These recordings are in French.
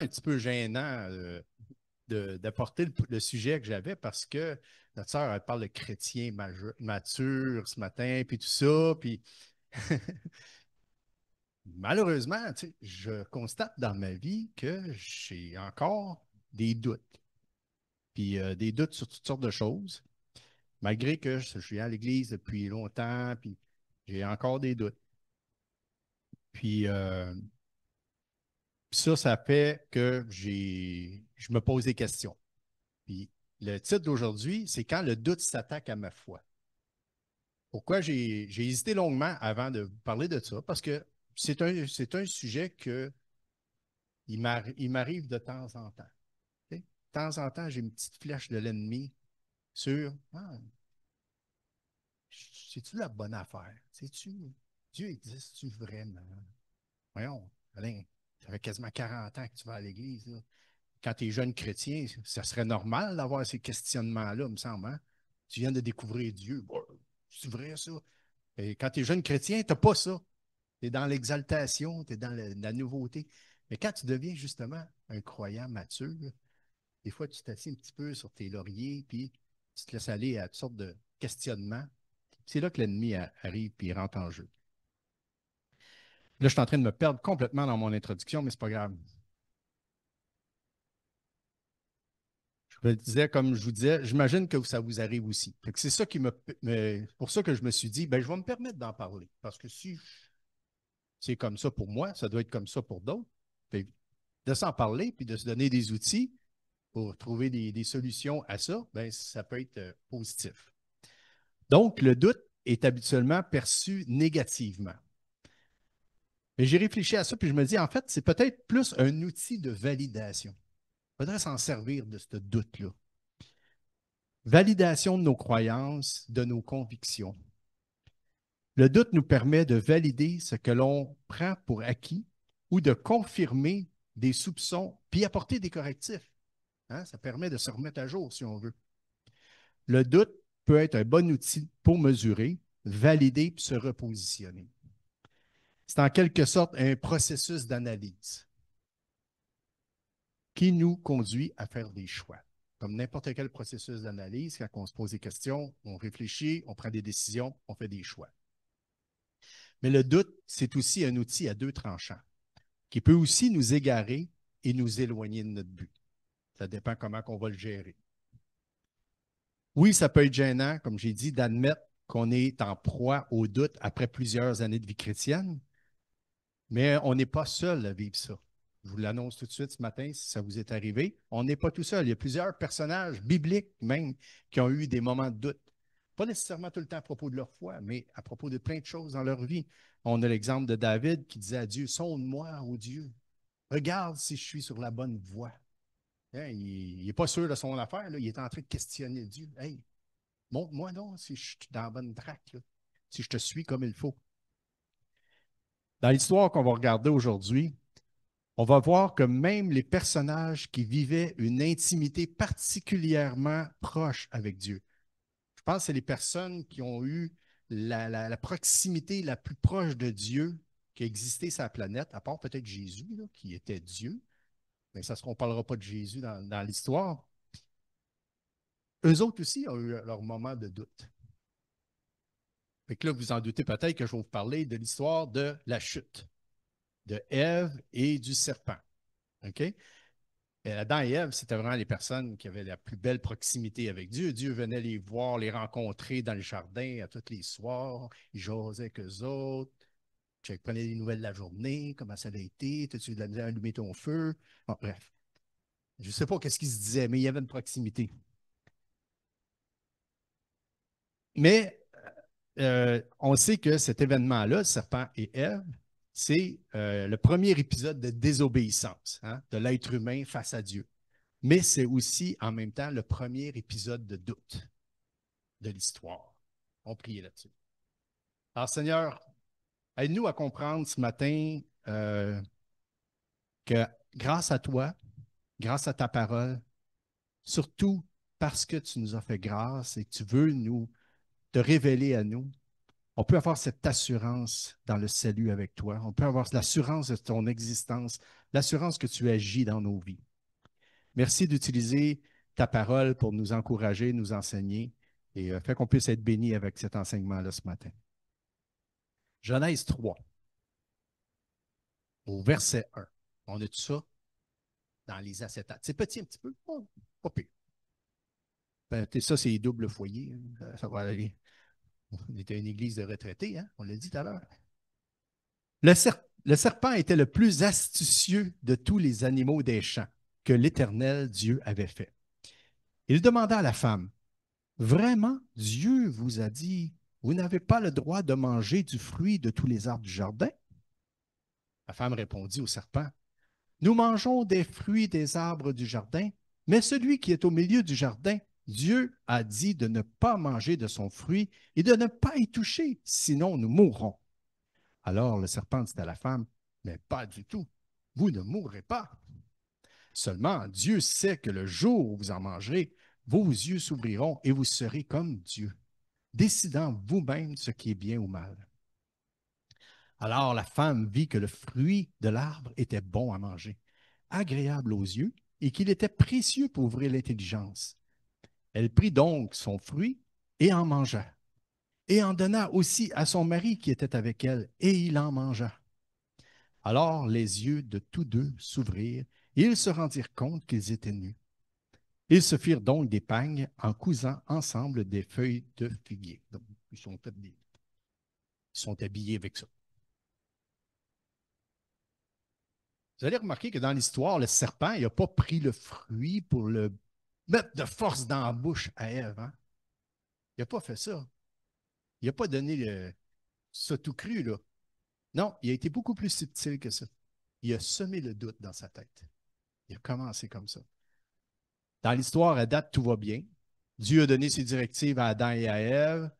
un petit peu gênant d'apporter le sujet que j'avais parce que notre sœur, elle parle de chrétien mature ce matin, puis tout ça, puis malheureusement, tu sais, je constate dans ma vie que j'ai encore des doutes, puis des doutes sur toutes sortes de choses, malgré que je viens à l'Église depuis longtemps, puis j'ai encore des doutes. Puis ça fait que je me pose des questions. Puis le titre d'aujourd'hui, c'est quand le doute s'attaque à ma foi. Pourquoi j'ai hésité longuement avant de vous parler de ça? Parce que c'est un sujet que il m'arrive de temps en temps. Tu sais, de temps en temps, j'ai une petite flèche de l'ennemi sur c'est-tu la bonne affaire? Dieu existe-tu vraiment? Voyons, Alain, ça fait quasiment 40 ans que tu vas à l'Église, là. Quand tu es jeune chrétien, ça serait normal d'avoir ces questionnements-là, me semble. Hein? Tu viens de découvrir Dieu. Bon, c'est vrai, ça. Et quand tu es jeune chrétien, tu n'as pas ça. Tu es dans l'exaltation, tu es dans la nouveauté. Mais quand tu deviens justement un croyant mature, des fois, tu t'assieds un petit peu sur tes lauriers, puis tu te laisses aller à toutes sortes de questionnements. C'est là que l'ennemi arrive et rentre en jeu. Là, je suis en train de me perdre complètement dans mon introduction, mais ce n'est pas grave. Comme je vous disais, j'imagine que ça vous arrive aussi. C'est ça pour ça que je me suis dit, ben, je vais me permettre d'en parler. Parce que si c'est comme ça pour moi, ça doit être comme ça pour d'autres. De s'en parler, puis de se donner des outils pour trouver des solutions à ça, ben, ça peut être positif. Donc, le doute est habituellement perçu négativement. Mais j'ai réfléchi à ça, puis je me dis, en fait, c'est peut-être plus un outil de validation. Il faudrait s'en servir de ce doute-là. Validation de nos croyances, de nos convictions. Le doute nous permet de valider ce que l'on prend pour acquis ou de confirmer des soupçons, puis apporter des correctifs. Hein? Ça permet de se remettre à jour, si on veut. Le doute peut être un bon outil pour mesurer, valider puis se repositionner. C'est en quelque sorte un processus d'analyse qui nous conduit à faire des choix. Comme n'importe quel processus d'analyse, quand on se pose des questions, on réfléchit, on prend des décisions, on fait des choix. Mais le doute, c'est aussi un outil à deux tranchants qui peut aussi nous égarer et nous éloigner de notre but. Ça dépend comment on va le gérer. Oui, ça peut être gênant, comme j'ai dit, d'admettre qu'on est en proie au doute après plusieurs années de vie chrétienne, mais on n'est pas seul à vivre ça. Je vous l'annonce tout de suite ce matin, si ça vous est arrivé. On n'est pas tout seul. Il y a plusieurs personnages bibliques même qui ont eu des moments de doute. Pas nécessairement tout le temps à propos de leur foi, mais à propos de plein de choses dans leur vie. On a l'exemple de David qui disait à Dieu, sonde-moi, ô Dieu, regarde si je suis sur la bonne voie. Hein, il n'est pas sûr de son affaire, là. Il est en train de questionner Dieu. Hey, montre-moi donc si je suis dans la bonne traque, là, si je te suis comme il faut. Dans l'histoire qu'on va regarder aujourd'hui, on va voir que même les personnages qui vivaient une intimité particulièrement proche avec Dieu, je pense que c'est les personnes qui ont eu la proximité la plus proche de Dieu qui a existé sur la planète, à part peut-être Jésus, là, qui était Dieu, mais ça, on ne parlera pas de Jésus dans l'histoire. Eux autres aussi ont eu leur moment de doute. Fait que là, vous en doutez peut-être que je vais vous parler de l'histoire de la chute de Ève et du serpent. OK? Et Adam et Ève, c'était vraiment les personnes qui avaient la plus belle proximité avec Dieu. Dieu venait les voir, les rencontrer dans le jardin à tous les soirs. Il jasait avec eux autres. Tu prenais des nouvelles de la journée, comment ça a été, as-tu eu de la misère à allumer ton feu? Bon, bref. Je ne sais pas qu'est-ce qu'ils se disaient, mais il y avait une proximité. Mais on sait que cet événement-là, serpent et Ève, c'est le premier épisode de désobéissance, hein, de l'être humain face à Dieu. Mais c'est aussi en même temps le premier épisode de doute de l'histoire. On priait là-dessus. Alors Seigneur, aide-nous à comprendre ce matin que grâce à toi, grâce à ta parole, surtout parce que tu nous as fait grâce et que tu veux nous te révéler à nous, On peut avoir cette assurance dans le salut avec toi. On peut avoir l'assurance de ton existence, l'assurance que tu agis dans nos vies. Merci d'utiliser ta parole pour nous encourager, nous enseigner et fait qu'on puisse être bénis avec cet enseignement-là ce matin. Genèse 3, au verset 1. On a tout ça dans les acétates. C'est petit un petit peu, pas pire. Ben, ça, c'est double foyer. Ça va aller. On était une église de retraités, hein? On l'a dit tout à l'heure. Le serpent était le plus astucieux de tous les animaux des champs que l'Éternel Dieu avait fait. Il demanda à la femme, vraiment, Dieu vous a dit, vous n'avez pas le droit de manger du fruit de tous les arbres du jardin? La femme répondit au serpent, nous mangeons des fruits des arbres du jardin, mais celui qui est au milieu du jardin, Dieu a dit de ne pas manger de son fruit et de ne pas y toucher, sinon nous mourrons. Alors le serpent dit à la femme, mais pas du tout, vous ne mourrez pas. Seulement, Dieu sait que le jour où vous en mangerez, vos yeux s'ouvriront et vous serez comme Dieu, décidant vous-même ce qui est bien ou mal. Alors la femme vit que le fruit de l'arbre était bon à manger, agréable aux yeux, et qu'il était précieux pour ouvrir l'intelligence. Elle prit donc son fruit et en mangea, et en donna aussi à son mari qui était avec elle, et il en mangea. Alors les yeux de tous deux s'ouvrirent, et ils se rendirent compte qu'ils étaient nus. Ils se firent donc des pagnes en cousant ensemble des feuilles de figuier. Donc, ils sont habillés avec ça. Vous allez remarquer que dans l'histoire, le serpent, il n'a pas pris le fruit pour le mettre de force dans la bouche à Ève. Hein? Il n'a pas fait ça. Il n'a pas donné ça tout cru, là. Non, il a été beaucoup plus subtil que ça. Il a semé le doute dans sa tête. Il a commencé comme ça. Dans l'histoire, à date, tout va bien. Dieu a donné ses directives à Adam et à Ève.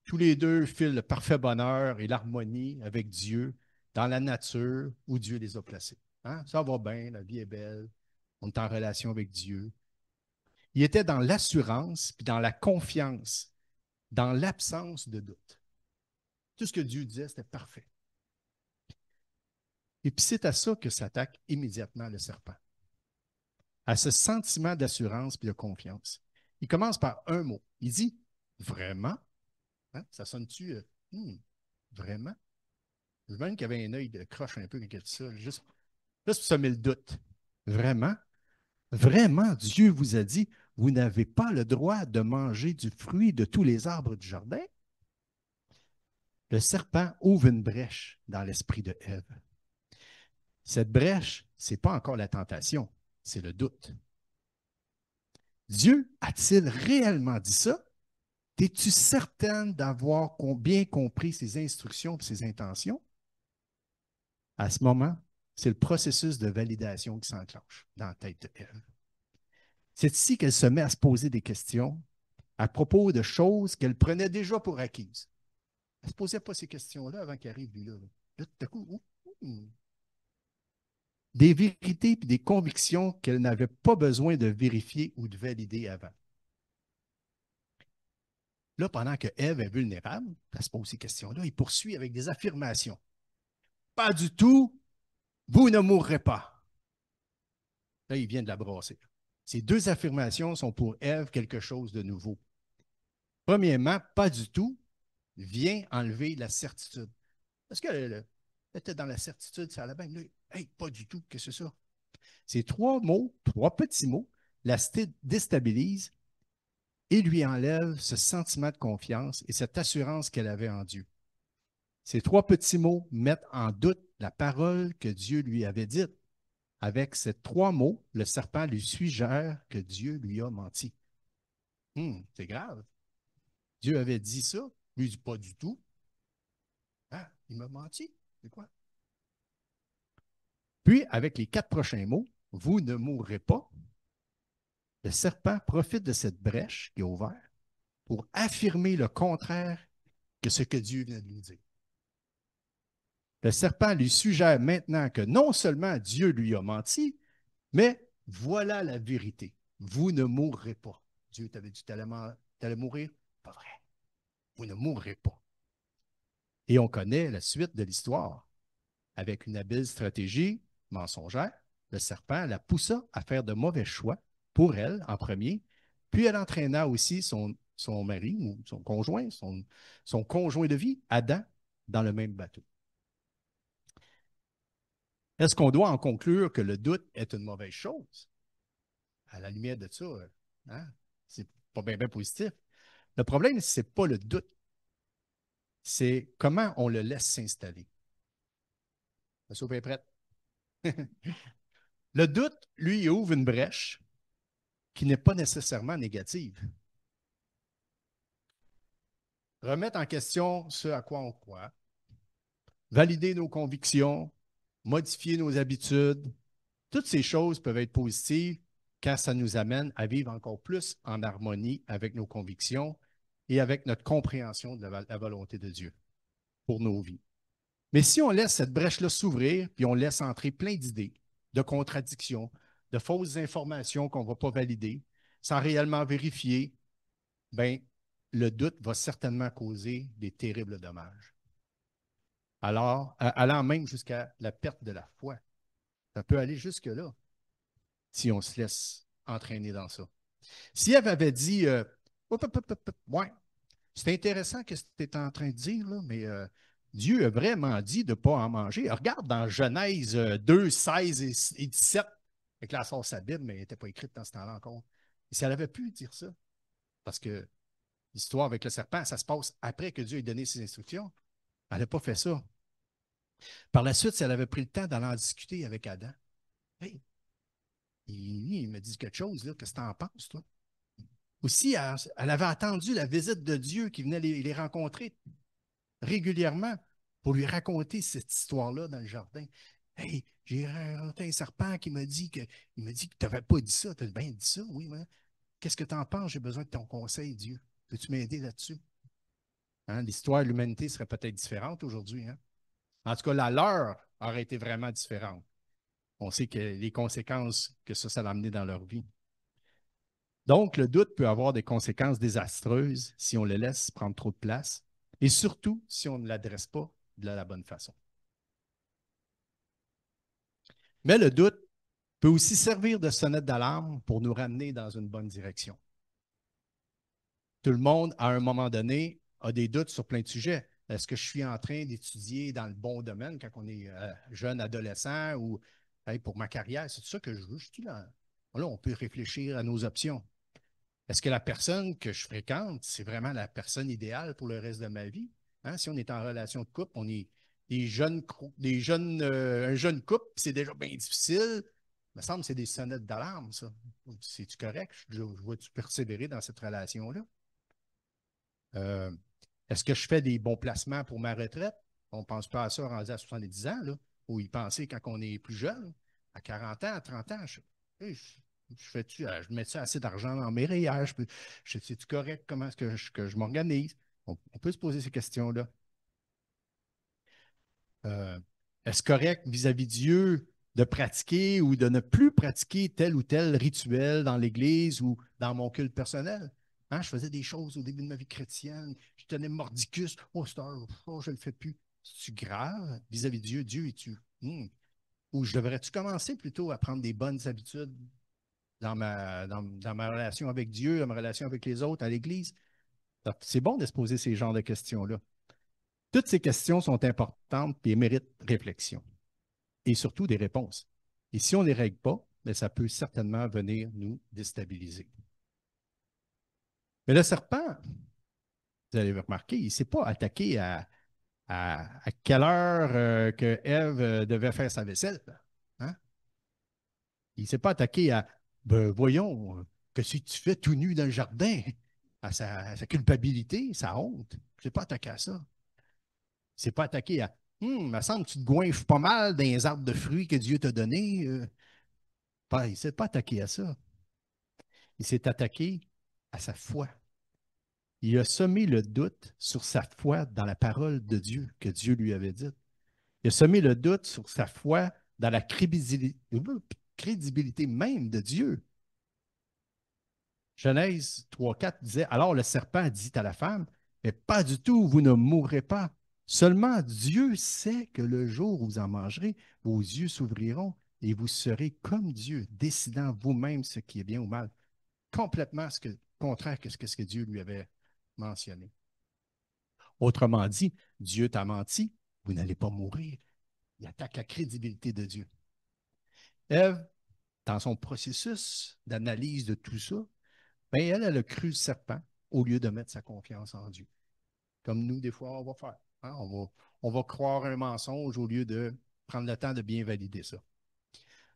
Tous les deux filent le parfait bonheur et l'harmonie avec Dieu dans la nature où Dieu les a placés. Hein? Ça va bien, la vie est belle, on est en relation avec Dieu. Il était dans l'assurance puis dans la confiance, dans l'absence de doute. Tout ce que Dieu disait, c'était parfait. Et puis c'est à ça que s'attaque immédiatement le serpent, à ce sentiment d'assurance puis de confiance. Il commence par un mot. Il dit « Vraiment? Hein? Ça sonne-tu vraiment? » Je me demande qu'il y avait un œil de croche un peu quand il dit ça, juste pour semer le doute. Vraiment? Vraiment, Dieu vous a dit, vous n'avez pas le droit de manger du fruit de tous les arbres du jardin? Le serpent ouvre une brèche dans l'esprit de Ève. Cette brèche, ce n'est pas encore la tentation, c'est le doute. Dieu a-t-il réellement dit ça? Es-tu certaine d'avoir bien compris ses instructions et ses intentions? À ce moment, c'est le processus de validation qui s'enclenche dans la tête de Ève. C'est ici qu'elle se met à se poser des questions à propos de choses qu'elle prenait déjà pour acquises. Elle ne se posait pas ces questions-là avant qu'il arrive lui là. Là, tout à coup, des vérités et des convictions qu'elle n'avait pas besoin de vérifier ou de valider avant. Là, pendant que Ève est vulnérable, elle se pose ces questions-là, il poursuit avec des affirmations. Pas du tout, vous ne mourrez pas. Là, il vient de la brasser. Ces deux affirmations sont pour Ève quelque chose de nouveau. Premièrement, pas du tout vient enlever la certitude. Parce qu'elle était dans la certitude, ça allait bien. Là, hey, pas du tout, qu'est-ce que c'est ça? Ces trois mots, trois petits mots, la déstabilisent et lui enlèvent ce sentiment de confiance et cette assurance qu'elle avait en Dieu. Ces trois petits mots mettent en doute la parole que Dieu lui avait dite. Avec ces trois mots, le serpent lui suggère que Dieu lui a menti. C'est grave. Dieu avait dit ça, lui dit pas du tout. Ah, il m'a menti. C'est quoi? Puis, avec les quatre prochains mots, vous ne mourrez pas, le serpent profite de cette brèche qui est ouverte pour affirmer le contraire que ce que Dieu vient de lui dire. Le serpent lui suggère maintenant que non seulement Dieu lui a menti, mais voilà la vérité. Vous ne mourrez pas. Dieu t'avait dit que tu allais mourir. Pas vrai. Vous ne mourrez pas. Et on connaît la suite de l'histoire. Avec une habile stratégie mensongère, le serpent la poussa à faire de mauvais choix pour elle en premier, puis elle entraîna aussi son mari ou son conjoint, son conjoint de vie, Adam, dans le même bateau. Est-ce qu'on doit en conclure que le doute est une mauvaise chose? À la lumière de ça, hein, c'est pas bien positif. Le problème, ce n'est pas le doute, c'est comment on le laisse s'installer. La soupe est prête. Le doute, lui, il ouvre une brèche qui n'est pas nécessairement négative. Remettre en question ce à quoi on croit, valider nos convictions, modifier nos habitudes, toutes ces choses peuvent être positives car ça nous amène à vivre encore plus en harmonie avec nos convictions et avec notre compréhension de la volonté de Dieu pour nos vies. Mais si on laisse cette brèche-là s'ouvrir, puis on laisse entrer plein d'idées, de contradictions, de fausses informations qu'on ne va pas valider, sans réellement vérifier, ben, le doute va certainement causer des terribles dommages. Alors, allant même jusqu'à la perte de la foi. Ça peut aller jusque-là si on se laisse entraîner dans ça. Si elle avait dit, ouais, c'est intéressant ce que tu es en train de dire, là, mais Dieu a vraiment dit de ne pas en manger. Regarde dans Genèse 2, 16 et 17, avec la source sa Bible, mais elle n'était pas écrite dans ce temps-là encore. Et si elle avait pu dire ça, parce que l'histoire avec le serpent, ça se passe après que Dieu ait donné ses instructions, elle n'a pas fait ça. Par la suite, si elle avait pris le temps d'aller en discuter avec Adam, hey, il me dit quelque chose, là, qu'est-ce que tu en penses, toi? Aussi, elle avait attendu la visite de Dieu qui venait les rencontrer régulièrement pour lui raconter cette histoire-là dans le jardin. Hey, j'ai rencontré un serpent qui m'a dit que tu n'avais pas dit ça. Tu as bien dit ça, oui, mais qu'est-ce que tu en penses? J'ai besoin de ton conseil, Dieu. Peux-tu m'aider là-dessus? Hein, l'histoire de l'humanité serait peut-être différente aujourd'hui. Hein? En tout cas, la leur aurait été vraiment différente. On sait que les conséquences que ça a amené dans leur vie. Donc, le doute peut avoir des conséquences désastreuses si on le laisse prendre trop de place et surtout si on ne l'adresse pas de la bonne façon. Mais le doute peut aussi servir de sonnette d'alarme pour nous ramener dans une bonne direction. Tout le monde, à un moment donné, a des doutes sur plein de sujets. Est-ce que je suis en train d'étudier dans le bon domaine quand on est jeune, adolescent ou hey, pour ma carrière, c'est ça que je veux? Là, on peut réfléchir à nos options. Est-ce que la personne que je fréquente, c'est vraiment la personne idéale pour le reste de ma vie? Hein? Si on est en relation de couple, on est un jeune couple, c'est déjà bien difficile. Il me semble que c'est des sonnettes d'alarme, ça. C'est-tu correct? Je vois-tu persévérer dans cette relation-là? Euh, Est-ce que je fais des bons placements pour ma retraite? On ne pense pas à ça rendu à 70 ans, là, ou y penser quand on est plus jeune, à 40 ans, à 30 ans. Je mets ça assez d'argent dans mes REER? C'est-tu correct? Comment est-ce que je m'organise? On peut se poser ces questions-là. Euh, Est-ce correct vis-à-vis de Dieu de pratiquer ou de ne plus pratiquer tel ou tel rituel dans l'Église ou dans mon culte personnel? Hein, je faisais des choses au début de ma vie chrétienne. Je tenais mordicus. Oh, je ne le fais plus. C'est-tu grave vis-à-vis de Dieu? Dieu es-tu? Ou je devrais-tu commencer plutôt à prendre des bonnes habitudes dans ma relation avec Dieu, dans ma relation avec les autres, à l'Église? C'est bon de se poser ces genres de questions-là. Toutes ces questions sont importantes et méritent réflexion et surtout des réponses. Et si on ne les règle pas, bien, ça peut certainement venir nous déstabiliser. Mais le serpent, vous allez remarquer, il ne s'est pas attaqué à quelle heure que Ève devait faire sa vaisselle. Hein? Il ne s'est pas attaqué à, ben, voyons, que si tu fais tout nu dans le jardin, à sa culpabilité, sa honte. Il ne s'est pas attaqué à ça. Il ne s'est pas attaqué à, il me semble que tu te goinfres pas mal dans les arbres de fruits que Dieu t'a donnés. Il ne s'est pas attaqué à ça. Il s'est attaqué à sa foi. Il a semé le doute sur sa foi dans la parole de Dieu que Dieu lui avait dite. Il a semé le doute sur sa foi dans la crédibilité même de Dieu. Genèse 3,4 disait, alors le serpent dit à la femme, mais pas du tout, vous ne mourrez pas. Seulement Dieu sait que le jour où vous en mangerez, vos yeux s'ouvriront et vous serez comme Dieu, décidant vous-même ce qui est bien ou mal. Complètement contraire que ce que Dieu lui avait mentionné. Autrement dit, Dieu t'a menti, vous n'allez pas mourir. Il attaque la crédibilité de Dieu. Ève, dans son processus d'analyse de tout ça, ben elle a cru le serpent au lieu de mettre sa confiance en Dieu. Comme nous, des fois, on va faire. Hein. On va croire un mensonge au lieu de prendre le temps de bien valider ça.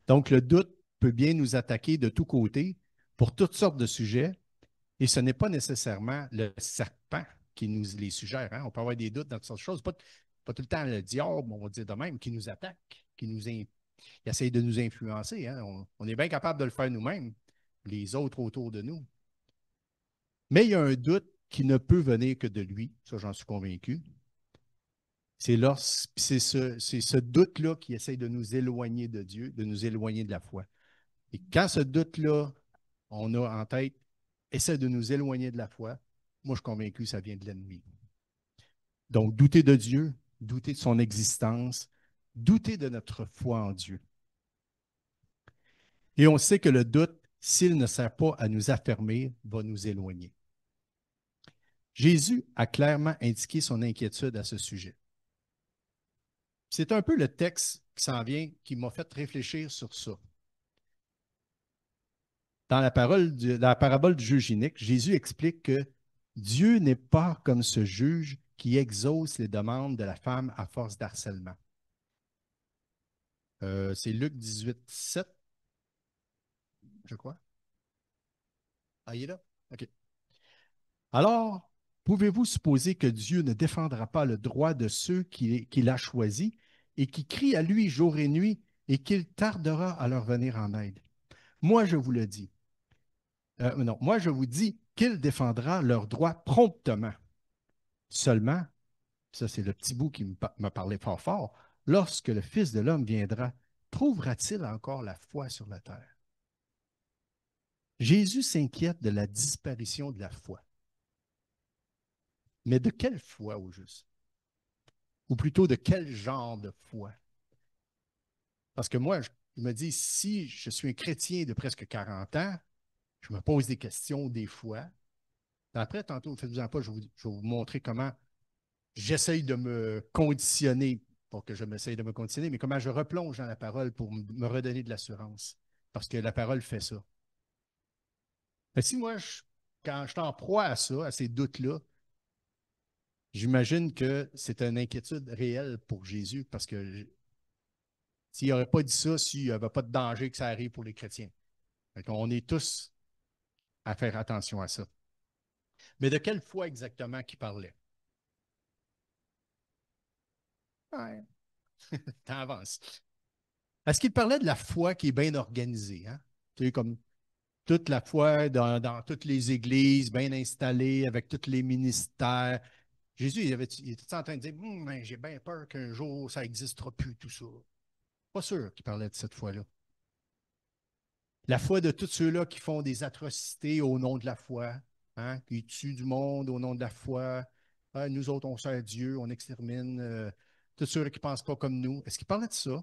Donc, le doute peut bien nous attaquer de tous côtés pour toutes sortes de sujets, et ce n'est pas nécessairement le serpent qui nous les suggère. Hein. On peut avoir des doutes dans toutes sortes de choses. Pas tout le temps le diable, on va dire de même, qui nous attaque, qui essaye de nous influencer. Hein. On est bien capable de le faire nous-mêmes, les autres autour de nous. Mais il y a un doute qui ne peut venir que de lui, ça j'en suis convaincu. C'est ce doute-là qui essaye de nous éloigner de Dieu, de nous éloigner de la foi. Et quand ce doute-là, on a en tête, essaie de nous éloigner de la foi, moi je suis convaincu que ça vient de l'ennemi. Donc, douter de Dieu, douter de son existence, douter de notre foi en Dieu. Et on sait que le doute, s'il ne sert pas à nous affermir, va nous éloigner. Jésus a clairement indiqué son inquiétude à ce sujet. C'est un peu le texte qui s'en vient qui m'a fait réfléchir sur ça. Dans la parabole du juge inique, Jésus explique que Dieu n'est pas comme ce juge qui exauce les demandes de la femme à force d'harcèlement. C'est Luc 18, 7, je crois. Ah, il est là? OK. Alors, pouvez-vous supposer que Dieu ne défendra pas le droit de ceux qu'il a choisis et qui crient à lui jour et nuit et qu'il tardera à leur venir en aide? Moi, je vous le dis. Non, moi, je vous dis qu'il défendra leurs droits promptement. Seulement, ça c'est le petit bout qui me parlait fort fort, lorsque le Fils de l'homme viendra, trouvera-t-il encore la foi sur la terre? Jésus s'inquiète de la disparition de la foi. Mais de quelle foi au juste? Ou plutôt de quel genre de foi? Parce que moi, je me dis, si je suis un chrétien de presque 40 ans, je me pose des questions des fois. Après, tantôt, faites-vous-en pas, je vais vous montrer comment j'essaye de me conditionner, pour que je m'essaye de me conditionner, mais comment je replonge dans la parole pour me redonner de l'assurance. Parce que la parole fait ça. Mais si moi, quand je t'en proie à ça, à ces doutes-là, j'imagine que c'est une inquiétude réelle pour Jésus, parce que s'il n'aurait pas dit ça, s'il n'y avait pas de danger que ça arrive pour les chrétiens. On est tous à faire attention à ça. Mais de quelle foi exactement qu'il parlait? Ouais, t'avances. Est-ce qu'il parlait de la foi qui est bien organisée? Hein? Tu sais, comme toute la foi dans toutes les églises, bien installées, avec tous les ministères. Jésus, il était en train de dire j'ai bien peur qu'un jour ça n'existera plus, tout ça. Pas sûr qu'il parlait de cette foi-là. La foi de tous ceux-là qui font des atrocités au nom de la foi, hein, qui tuent du monde au nom de la foi. Ah, nous autres, on sert Dieu, on extermine tous ceux qui ne pensent pas comme nous. Est-ce qu'il parlait de ça?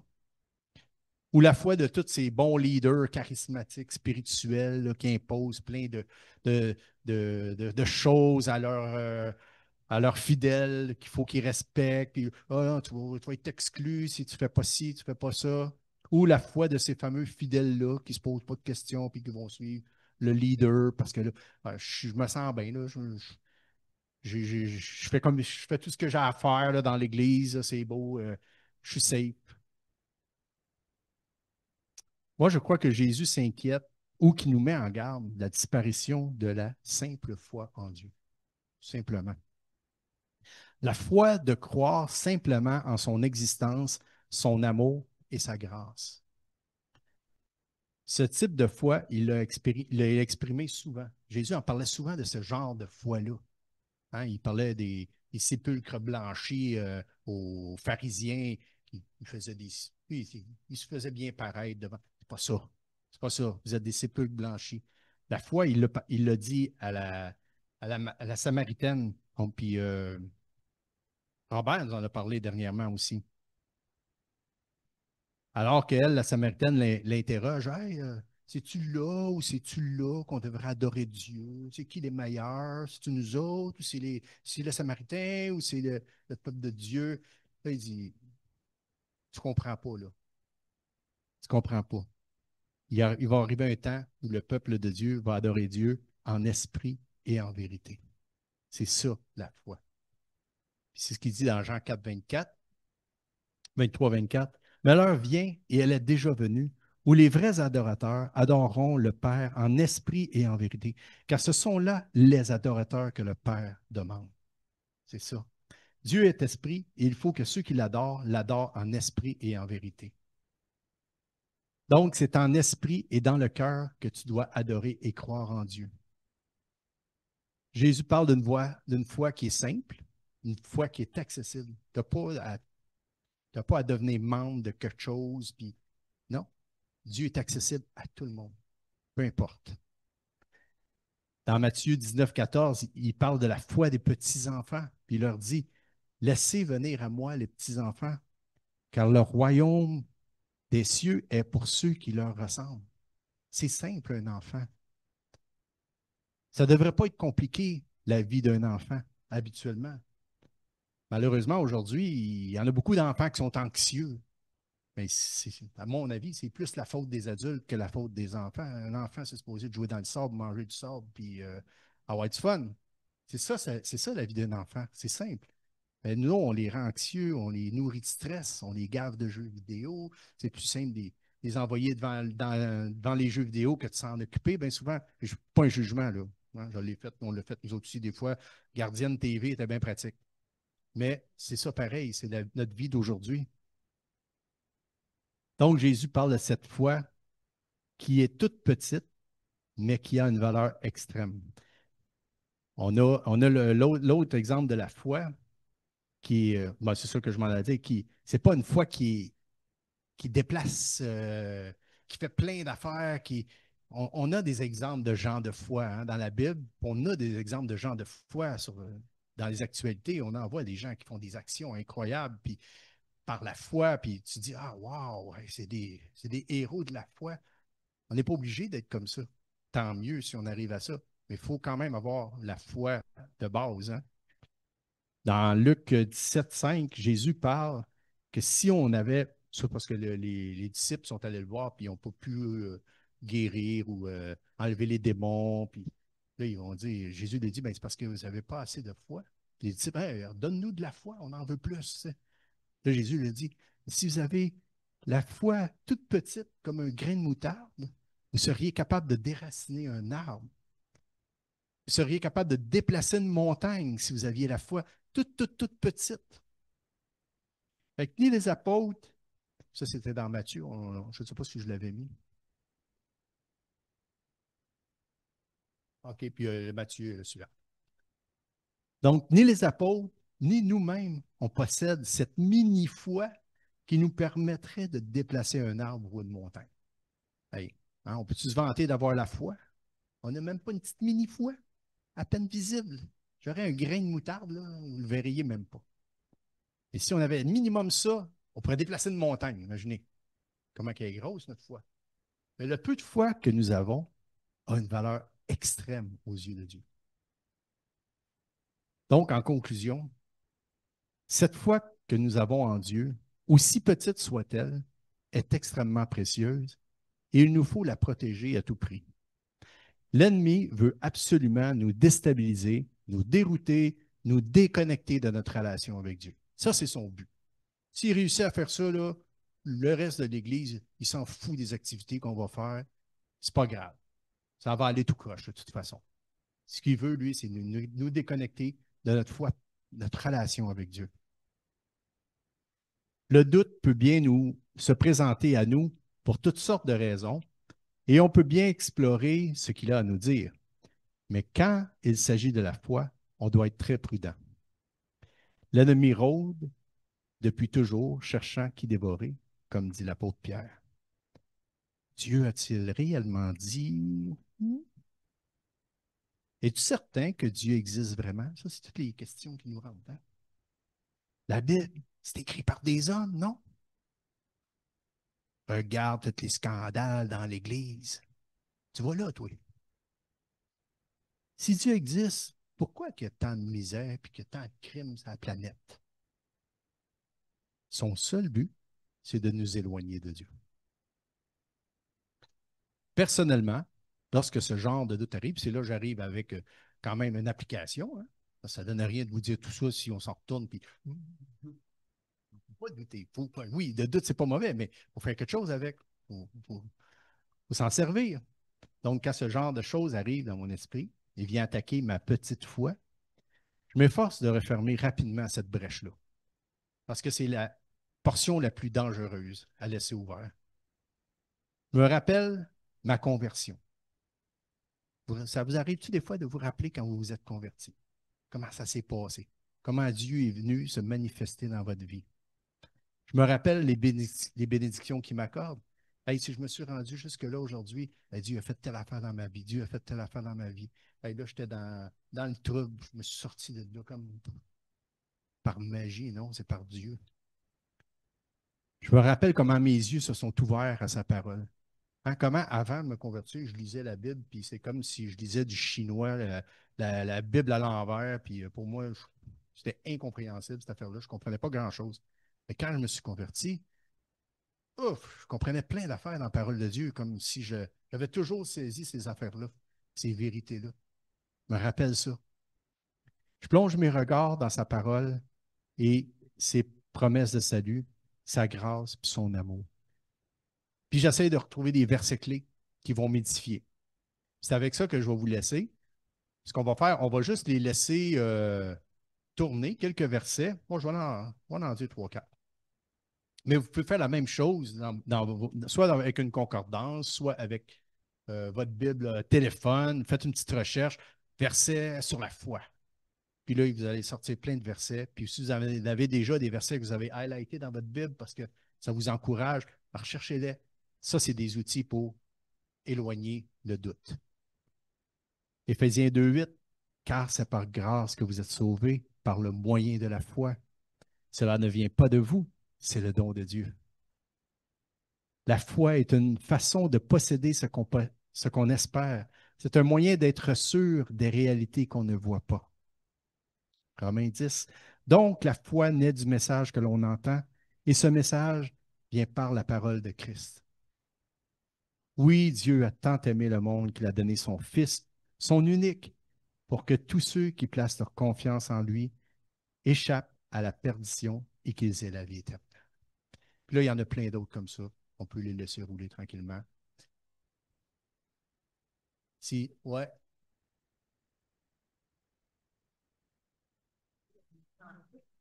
Ou la foi de tous ces bons leaders charismatiques, spirituels, là, qui imposent plein de, de choses à leurs fidèles qu'il faut qu'ils respectent. Puis, oh, non, tu vas être exclu si tu ne fais pas ci, tu ne fais pas ça. Ou la foi de ces fameux fidèles-là qui ne se posent pas de questions puis qui vont suivre le leader parce que là, je me sens bien. Là, je fais je fais tout ce que j'ai à faire là, dans l'Église, c'est beau, je suis safe. Moi, je crois que Jésus s'inquiète ou qui nous met en garde de la disparition de la simple foi en Dieu. Simplement. La foi de croire simplement en son existence, son amour et sa grâce. Ce type de foi, il l'a exprimé souvent. Jésus en parlait souvent de ce genre de foi-là. Hein, il parlait des sépulcres blanchis aux pharisiens. Il faisait il se faisait bien paraître devant. C'est pas ça. C'est pas ça. Vous êtes des sépulcres blanchis. La foi, il l'a dit à la Samaritaine. Puis, Robert nous en a parlé dernièrement aussi. Alors qu'elle, la Samaritaine, l'interroge, hey, c'est-tu là ou c'est-tu là qu'on devrait adorer Dieu? C'est qui les meilleurs? C'est-tu nous autres ou c'est le Samaritain ou c'est le peuple de Dieu? Là, il dit, tu comprends pas, là. Tu comprends pas. Il va arriver un temps où le peuple de Dieu va adorer Dieu en esprit et en vérité. C'est ça, la foi. C'est ce qu'il dit dans Jean 4, 24, 23, 24. Mais l'heure vient, et elle est déjà venue, où les vrais adorateurs adoreront le Père en esprit et en vérité, car ce sont là les adorateurs que le Père demande. C'est ça. Dieu est esprit, et il faut que ceux qui l'adorent en esprit et en vérité. Donc, c'est en esprit et dans le cœur que tu dois adorer et croire en Dieu. Jésus parle d'une foi qui est simple, une foi qui est accessible. Tu n'as pas à devenir membre de quelque chose, puis non. Dieu est accessible à tout le monde, peu importe. Dans Matthieu 19, 14, il parle de la foi des petits-enfants, puis il leur dit, laissez venir à moi les petits-enfants, car le royaume des cieux est pour ceux qui leur ressemblent. C'est simple, un enfant. Ça ne devrait pas être compliqué, la vie d'un enfant, habituellement. Malheureusement, aujourd'hui, il y en a beaucoup d'enfants qui sont anxieux. Mais à mon avis, c'est plus la faute des adultes que la faute des enfants. Un enfant, c'est supposé de jouer dans le sable, manger du sable, puis avoir du fun. C'est ça la vie d'un enfant. C'est simple. Mais nous, on les rend anxieux, on les nourrit de stress, on les gave de jeux vidéo. C'est plus simple de les envoyer devant les jeux vidéo que de s'en occuper. Bien souvent, pas un jugement, là. Hein, je l'ai fait, on l'a fait nous autres aussi des fois. Gardienne TV était bien pratique. Mais c'est ça pareil, c'est notre vie d'aujourd'hui. Donc, Jésus parle de cette foi qui est toute petite, mais qui a une valeur extrême. On a l'autre exemple de la foi qui est, ben, c'est ça que je m'en ai dit, c'est pas une foi qui déplace, qui fait plein d'affaires, on a des exemples de gens de foi hein, dans la Bible, on a des exemples de gens de foi dans les actualités, on en voit des gens qui font des actions incroyables, puis par la foi, puis tu dis, ah, wow, ouais, c'est des héros de la foi. On n'est pas obligé d'être comme ça. Tant mieux si on arrive à ça. Mais il faut quand même avoir la foi de base. Hein. Dans Luc 17, 5, Jésus parle que si on avait, ça parce que les disciples sont allés le voir, puis ils n'ont pas pu guérir ou enlever les démons, puis là, ils vont dire, Jésus lui dit, ben, c'est parce que vous n'avez pas assez de foi. Puis les disciples, hey, donne-nous de la foi, on en veut plus. Là, Jésus lui dit, si vous avez la foi toute petite comme un grain de moutarde, vous seriez capable de déraciner un arbre. Vous seriez capable de déplacer une montagne si vous aviez la foi toute petite. Fait que ni les apôtres, ça c'était dans Matthieu, je ne sais pas si je l'avais mis. OK, puis Matthieu, celui-là. Donc, ni les apôtres, ni nous-mêmes, on possède cette mini-foi qui nous permettrait de déplacer un arbre ou une montagne. Hey, hein, on peut-tu se vanter d'avoir la foi? On n'a même pas une petite mini-foi, à peine visible. J'aurais un grain de moutarde, là, vous ne le verriez même pas. Et si on avait minimum ça, on pourrait déplacer une montagne. Imaginez comment elle est grosse, notre foi. Mais le peu de foi que nous avons a une valeur extrême aux yeux de Dieu. Donc, en conclusion, cette foi que nous avons en Dieu, aussi petite soit-elle, est extrêmement précieuse et il nous faut la protéger à tout prix. L'ennemi veut absolument nous déstabiliser, nous dérouter, nous déconnecter de notre relation avec Dieu. Ça, c'est son but. S'il réussit à faire ça, là, le reste de l'Église, il s'en fout des activités qu'on va faire. C'est pas grave. Ça va aller tout croche, de toute façon. Ce qu'il veut, lui, c'est nous déconnecter de notre foi, notre relation avec Dieu. Le doute peut bien se présenter à nous pour toutes sortes de raisons et on peut bien explorer ce qu'il a à nous dire. Mais quand il s'agit de la foi, on doit être très prudent. L'ennemi rôde depuis toujours, cherchant qui dévorer, comme dit l'apôtre Pierre. Dieu a-t-il réellement dit? Es-tu certain que Dieu existe vraiment? Ça, c'est toutes les questions qui nous rentrent. Hein? La Bible, c'est écrit par des hommes, non? Regarde tous les scandales dans l'Église. Tu vois là, toi. Si Dieu existe, pourquoi il y a tant de misère et qu'il y a tant de crimes sur la planète? Son seul but, c'est de nous éloigner de Dieu. Personnellement, lorsque ce genre de doute arrive, c'est là que j'arrive avec quand même une application. Hein. Ça ne donne rien de vous dire tout ça si on s'en retourne. Puis, pas douter. Oui, le doute, c'est pas mauvais, mais il faut faire quelque chose avec. Faut s'en servir. Donc, quand ce genre de choses arrive dans mon esprit et vient attaquer ma petite foi, je m'efforce de refermer rapidement cette brèche-là. Parce que c'est la portion la plus dangereuse à laisser ouverte. Je me rappelle ma conversion. Ça vous arrive-tu des fois de vous rappeler quand vous vous êtes converti? Comment ça s'est passé? Comment Dieu est venu se manifester dans votre vie? Je me rappelle les bénédictions qu'il m'accorde. Hey, si je me suis rendu jusque-là aujourd'hui, hey, Dieu a fait telle affaire dans ma vie, Dieu a fait telle affaire dans ma vie. Hey, là, j'étais dans le trouble, je me suis sorti de là comme par magie, non, c'est par Dieu. Je me rappelle comment mes yeux se sont ouverts à sa parole. Hein, comment, avant de me convertir, je lisais la Bible, puis c'est comme si je lisais du chinois, la Bible à l'envers, puis pour moi, c'était incompréhensible, cette affaire-là. Je ne comprenais pas grand-chose. Mais quand je me suis converti, ouf, je comprenais plein d'affaires dans la parole de Dieu, comme si j'avais toujours saisi ces affaires-là, ces vérités-là. Je me rappelle ça. Je plonge mes regards dans sa parole et ses promesses de salut, sa grâce et son amour. Puis j'essaie de retrouver des versets clés qui vont m'édifier. C'est avec ça que je vais vous laisser. Ce qu'on va faire, on va juste les laisser tourner quelques versets. Moi, je vais en dire trois, quatre. Mais vous pouvez faire la même chose, soit avec une concordance, soit avec votre Bible téléphone. Faites une petite recherche, versets sur la foi. Puis là, vous allez sortir plein de versets. Puis si vous avez déjà des versets que vous avez highlightés dans votre Bible parce que ça vous encourage, recherchez-les. Ça, c'est des outils pour éloigner le doute. Éphésiens 2,8, car c'est par grâce que vous êtes sauvés par le moyen de la foi. Cela ne vient pas de vous, c'est le don de Dieu. La foi est une façon de posséder ce qu'on espère. C'est un moyen d'être sûr des réalités qu'on ne voit pas. Romains 10. Donc, la foi naît du message que l'on entend, et ce message vient par la parole de Christ. Oui, Dieu a tant aimé le monde qu'il a donné son Fils, son unique, pour que tous ceux qui placent leur confiance en lui échappent à la perdition et qu'ils aient la vie éternelle. Puis là, il y en a plein d'autres comme ça. On peut les laisser rouler tranquillement. Si, ouais,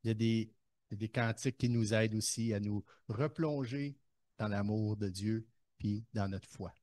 il y a des cantiques qui nous aident aussi à nous replonger dans l'amour de Dieu puis dans notre foi.